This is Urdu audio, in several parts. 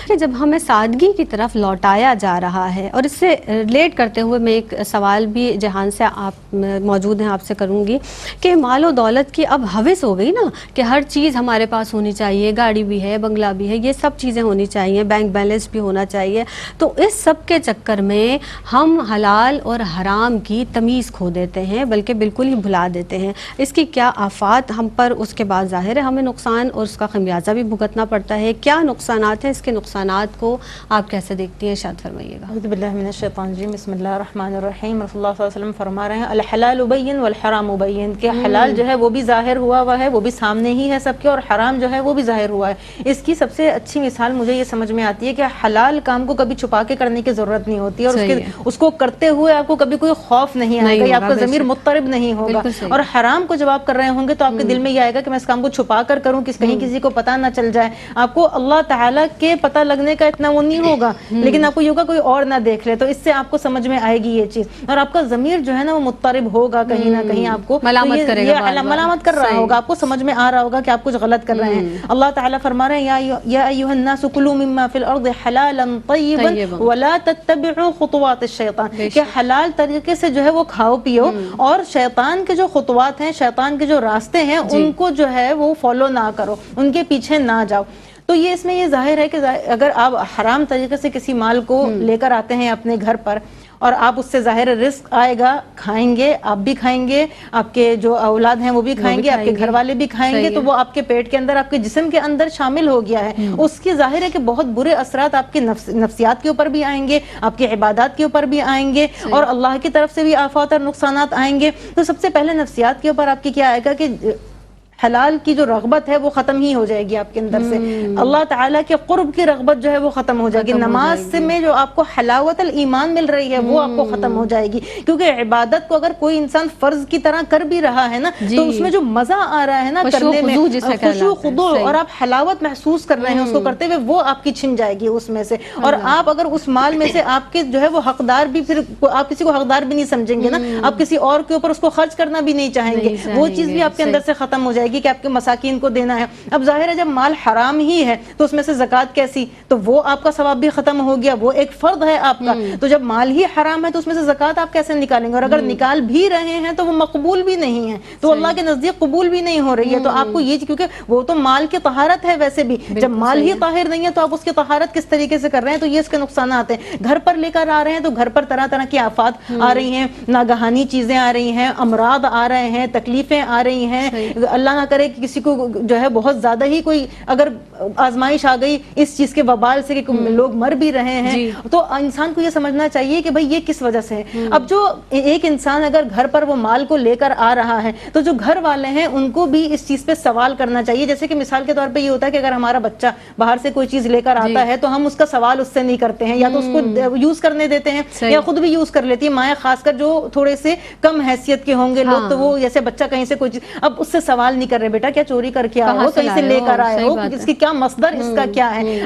دیکھیں جب ہمیں سادگی کی طرف لوٹایا جا رہا ہے، اور اس سے ریلیٹ کرتے ہوئے میں ایک سوال بھی جہان سے آپ موجود ہیں آپ سے کروں گی کہ مال و دولت کی اب ہوس ہو گئی نا کہ ہر چیز ہمارے پاس ہونی چاہیے، گاڑی بھی ہے، بنگلہ بھی ہے، یہ سب چیزیں ہونی چاہیے، بینک بیلنس بھی ہونا چاہیے. تو اس سب کے چکر میں ہم حلال اور حرام کی تمیز کھو دیتے ہیں، بلکہ بالکل ہی بھلا دیتے ہیں. اس کی کیا آفات ہم پر اس کے بعد ظاہر ہے ہمیں نقصان اور اس کا خمیازہ بھی بھگتنا پڑتا ہے. کیا نقصانات ہیں، اس کے نقصانات کو آپ کیسے دیکھتی ہیں، ارشاد فرمائیے گا. اعوذ باللہ من الشیطان الرجیم، بسم اللہ الرحمن الرحیم. رسول اللہ صلی اللہ علیہ وسلم فرما رہے ہیں الحلال بین والحرام بین، کہ حلال جو ہے وہ بھی ظاہر ہوا ہے، وہ بھی سامنے ہی ہے سب کے، اور حرام جو ہے وہ بھی ظاہر ہوا ہے. اس کی سب سے اچھی مثال مجھے یہ سمجھ میں آتی ہے کہ حلال کام کو کبھی چھپا کے کرنے کی ضرورت نہیں ہوتی، اور اس کو کرتے ہوئے آپ کو کبھی کوئی خوف نہیں آئے گا، آپ کا ضمیر مضطرب نہیں ہوگا. اور حرام کو جب آپ کر رہے ہوں گے تو آپ کے دل میں یہ آئے گا کہ میں اس کام کو چھپا کر کروں، کہیں کسی کو پتہ نہ چل جائے. آپ کو اللہ تعالیٰ کے پتہ لگنے کا اتنا وہ نہیں ہوگا، لیکن آپ کو یہ ہوگا کوئی اور نہ دیکھ لے. تو اس سے آپ کو سمجھ میں آئے گی یہ چیز، اور آپ کا ضمیر جو ہے نا وہ مضطرب ہوگا، کہیں نہ کہیں آپ کو ملامت کرے گا، ملامت کر رہا ہوگا، آپ کو سمجھ میں آ رہا ہوگا کہ آپ کچھ غلط کر رہے ہیں. اللہ تعالیٰ فرما رہے ہیں یا ایھا الناس کلوا مما فی الارض حلالا طیبا ولا تتبعوا خطوات الشیطان، کہ حلال طریقے سے جو ہے وہ کھاؤ پیو، اور شیطان کے جو خطوات ہیں، شیطان کے جو راستے ہیں ان کو جو ہے وہ فالو نہ کرو، ان کے پیچھے نہ جاؤ. تو یہ اس میں یہ ظاہر ہے کہ اگر آپ حرام طریقے سے کسی مال کو لے کر آتے ہیں اپنے گھر پر، اور آپ اس سے ظاہر رزق آئے گا، کھائیں گے، آپ بھی کھائیں گے، آپ کے جو اولاد ہیں وہ بھی کھائیں گے، آپ کے گھر والے بھی کھائیں گے، تو وہ آپ کے پیٹ کے اندر، آپ کے جسم کے اندر شامل ہو گیا ہے. اس کی ظاہر ہے کہ بہت برے اثرات آپ کے نفسیات کے اوپر بھی آئیں گے، آپ کے عبادات کے اوپر بھی آئیں گے، اور اللہ کی طرف سے بھی آفات اور نقصانات آئیں گے. تو سب سے پہلے نفسیات کے اوپر آپ کی کیا آئے گا کہ حلال کی جو رغبت ہے وہ ختم ہی ہو جائے گی آپ کے اندر سے. اللہ تعالیٰ کے قرب کی رغبت جو ہے وہ ختم ہو جائے گی. نماز سے میں جو آپ کو حلاوت الایمان مل رہی ہے وہ آپ کو ختم ہو جائے گی، کیونکہ عبادت کو اگر کوئی انسان فرض کی طرح کر بھی رہا ہے نا تو اس میں جو مزہ آ رہا ہے نا کرنے میں، خشوع خضوع، اور آپ حلاوت محسوس کر رہے ہیں اس کو کرتے ہوئے، وہ آپ کی چھن جائے گی اس میں سے. اور آپ اگر اس مال میں سے آپ کے جو ہے وہ حقدار بھی، پھر آپ کسی کو حقدار بھی نہیں سمجھیں گے نا، آپ کسی اور کے اوپر اس کو خرچ کرنا بھی نہیں چاہیں گے، وہ چیز بھی آپ کے اندر سے ختم ہو جائے گی کہ آپ کے مساکین کو دینا ہے. اب ظاہر ہے جب مال حرام ہی ہے تو اس میں سے زکوٰۃ کیسی، تو وہ آپ کا ثواب بھی ختم ہو گیا، وہ ایک فرض ہے آپ کا. تو جب مال ہی حرام ہے تو اس میں سے زکوٰۃ آپ کیسے نکالیں گے، اور اگر نکال بھی رہے ہیں تو وہ مقبول بھی نہیں ہے، تو اللہ کے نزدیک قبول بھی نہیں ہو رہی ہے. تو آپ کو یہ، کیونکہ وہ تو مال کی طہارت ہے ویسے بھی، جب مال ہی طاہر نہیں ہے تو آپ اس کی طہارت کس طریقے سے کر رہے ہیں. تو یہ اس کے نقصانات ہیں. گھر پر لے کر آ رہے ہیں تو گھر پر طرح طرح کی آفات آ رہی ہیں، ناگہانی چیزیں آ رہی ہیں، امراض آ رہے ہیں، تکلیفیں آ رہی ہیں. اللہ نہ کرے کہ کسی کو جو ہے بہت زیادہ ہی کوئی اگر آزمائش آ گئی اس چیز کے وبال سے کہ لوگ مر بھی رہے ہیں، تو انسان کو یہ سمجھنا چاہیے کہ بھئی یہ کس وجہ سے ہے. اب جو ایک انسان اگر گھر پر وہ مال کو لے کر آ رہا ہے تو جو گھر والے ہیں ان کو بھی اس چیز پہ سوال کرنا چاہیے. جیسے کہ مثال کے طور پہ یہ ہوتا ہے کہ اگر ہمارا بچہ باہر سے کوئی چیز لے کر آتا ہے تو ہم اس کا سوال اس سے نہیں کرتے ہیں، یا تو اس کو یوز کرنے دیتے ہیں یا خود بھی یوز کر لیتی ہے مائیں، خاص کر جو تھوڑے سے کم حیثیت کے ہوں گے لوگ، تو وہ جیسے بچہ کہیں سے کوئی چیز، اب اس سے سوال نہیں کر رہے بیٹا کیا چوری کر کے آئے ہو، کہیں سے لے کر آئے ہو، اس کی کیا مصدر، اس کا کیا ہے.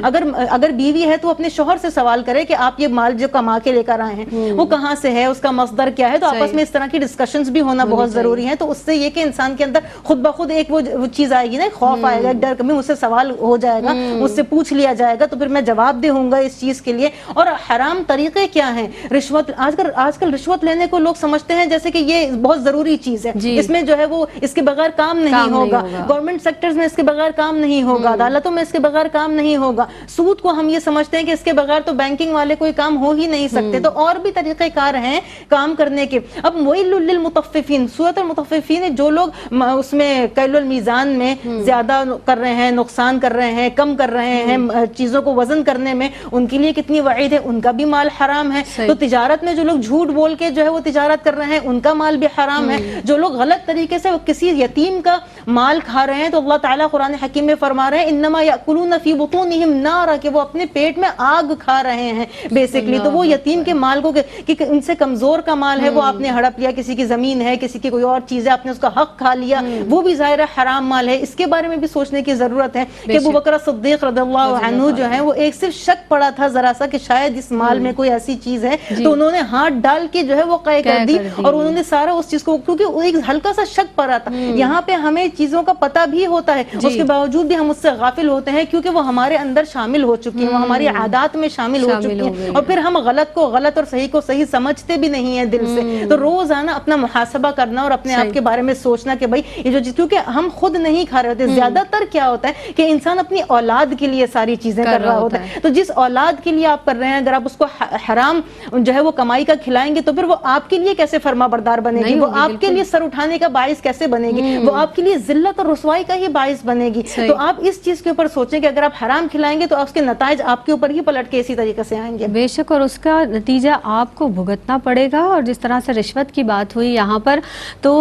اگر بیوی ہے تو اپنے شوہر سے سوال کرے کہ آپ یہ مال جو کما کے لے کر آئے ہیں وہ کہاں سے ہے، اس کا مصدر کیا ہے. تو آپس میں اس طرح کی ڈسکشنز بھی ہونا بہت ضروری ہے. تو اس سے یہ کہ انسان کے اندر خود بخود ایک وہ چیز آئے گی نا، خوف آئے گا، ایک ڈر، کبھی مجھ سے سوال ہو جائے گا، مجھ سے پوچھ لیا جائے گا تو پھر میں جواب دے ہوں گا اس چیز کے لیے. اور حرام طریقے کیا ہیں، رشوت، آج کل رشوت لینے کو لوگ سمجھتے ہیں جیسے کہ یہ بہت ضروری چیز ہے، اس میں جو ہے وہ اس کے بغیر کام نہیں ہوگا. گورنمنٹ سیکٹرز میں اس کے بغیر کام نہیں ہوگا، عدالتوں میں اس کے بغیر کام نہیں ہوگا. سود کو ہم یہ سمجھتے ہیں کہ اس کے بغیر تو بینکنگ والے کوئی کام ہو ہی نہیں سکتے. تو اور بھی طریقہ کار ہیں کام کرنے کے. اب ویل للمطففین، سورۃ المطففین، جو لوگ اس میں کیل المیزان میں زیادہ کر رہے ہیں، نقصان کر رہے ہیں، کم کر رہے ہیں چیزوں کو وزن کرنے میں، ان کے لیے کتنی وعید ہے، ان کا بھی مال حرام ہے. تو تجارت میں جو لوگ جھوٹ بول کے جو ہے وہ تجارت کر رہے ہیں ان کا مال بھی حرام ہے. جو لوگ غلط طریقے سے کسی یتیم کا مال کھا رہے ہیں تو اللہ تعالیٰ قرآن حکیم میں فرما رہے ہیں انما یأکلون فی بطونہم نارا، کہ وہ اپنے پیٹ میں آگ کھا رہے ہیں بیسکلی. تو وہ یتیم کے مال کو کہ ان سے کمزور کا مال ہے وہ آپ نے ہڑپ لیا، کسی کی زمین ہے، کسی کی کوئی اور چیز ہے، آپ نے اس کا حق کھا لیا، وہ بھی ظاہر حرام مال ہے. اس کے بارے میں بھی سوچنے کی ضرورت ہے کہ ابو بکر صدیق رضی اللہ عنہ جو ہے وہ ایک صرف شک پڑا تھا ذرا سا کہ شاید اس مال میں کوئی ایسی چیز ہے، تو انہوں نے ہاتھ ڈال کے جو ہے وہ قے کر دی، اور انہوں نے سارا اس چیز کو، کیونکہ ایک ہلکا سا شک پڑا تھا. یہاں پہ ہمیں چیزوں کا پتہ بھی ہوتا ہے، اس کے باوجود بھی ہم اس سے غافل ہوتے ہیں کیونکہ وہ ہمارے اندر شامل ہو چکی ہیں، وہ ہماری عادات میں شامل ہو چکی ہیں، اور پھر ہم غلط کو غلط اور صحیح کو صحیح سمجھتے بھی نہیں ہیں دل سے۔ تو روزانہ اپنا محاسبہ کرنا اور اپنے آپ کے بارے میں سوچنا کہ بھائی یہ جو چیز، کیونکہ ہم خود نہیں کھا رہے ہوتے، زیادہ تر کیا ہوتا ہے کہ انسان اپنی اولاد کے لیے ساری چیزیں کر رہا ہوتا ہے۔ تو جس اولاد کے لیے آپ کر رہے ہیں، اگر آپ اس کو حرام جو ہے وہ کمائی کا کھلائیں گے تو پھر وہ آپ کے لیے کیسے فرما بردار بنے گی، وہ آپ کے لیے سر اٹھانے کا باعث کیسے بنے گی، وہ آپ کے لیے ذلت اور رسوائی کا ہی باعث بنے گی۔ تو آپ اس چیز کے اوپر سوچیں کہ اگر آپ حرام کھلائیں گے تو اس کے نتائج آپ کے اوپر ہی پلٹ کے اسی طریقے سے آئیں گے۔ بے شک، اور اس کا نتیجہ آپ کو بھگتنا پڑے گا۔ اور جس طرح سے رشوت کی بات ہوئی یہاں پر، تو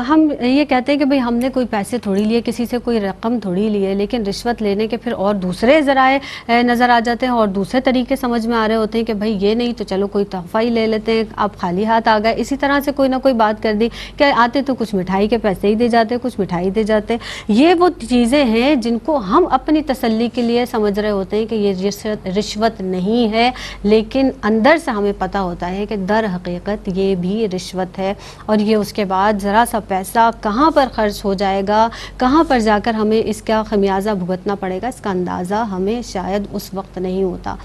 ہم یہ کہتے ہیں کہ بھئی ہم نے کوئی پیسے تھوڑی لیے، کسی سے کوئی رقم تھوڑی لی ہے، لیکن رشوت لینے کے پھر اور دوسرے ذرائع نظر آ جاتے ہیں اور دوسرے طریقے سمجھ میں آ رہے ہوتے ہیں کہ بھئی یہ نہیں تو چلو کوئی تحفہ ہی لے لیتے ہیں، آپ خالی ہاتھ آ گئے، اسی طرح سے کوئی نہ کوئی بات کر دی کہ آتے تو کچھ مٹھائی کے پیسے ہی دے جاتے، کچھ مٹھائی دے جاتے۔ یہ وہ چیزیں ہیں جن کو ہم اپنی تسلی کے لیے سمجھ رہے ہوتے ہیں کہ یہ رشوت نہیں ہے، لیکن اندر سے ہمیں پتہ ہوتا ہے کہ در حقیقت یہ بھی رشوت ہے، اور یہ اس کے بعد ذرا سا پیسہ کہاں پر خرچ ہو جائے گا، کہاں پر جا کر ہمیں اس کا خمیازہ بھگتنا پڑے گا، اس کا اندازہ ہمیں شاید اس وقت نہیں ہوتا۔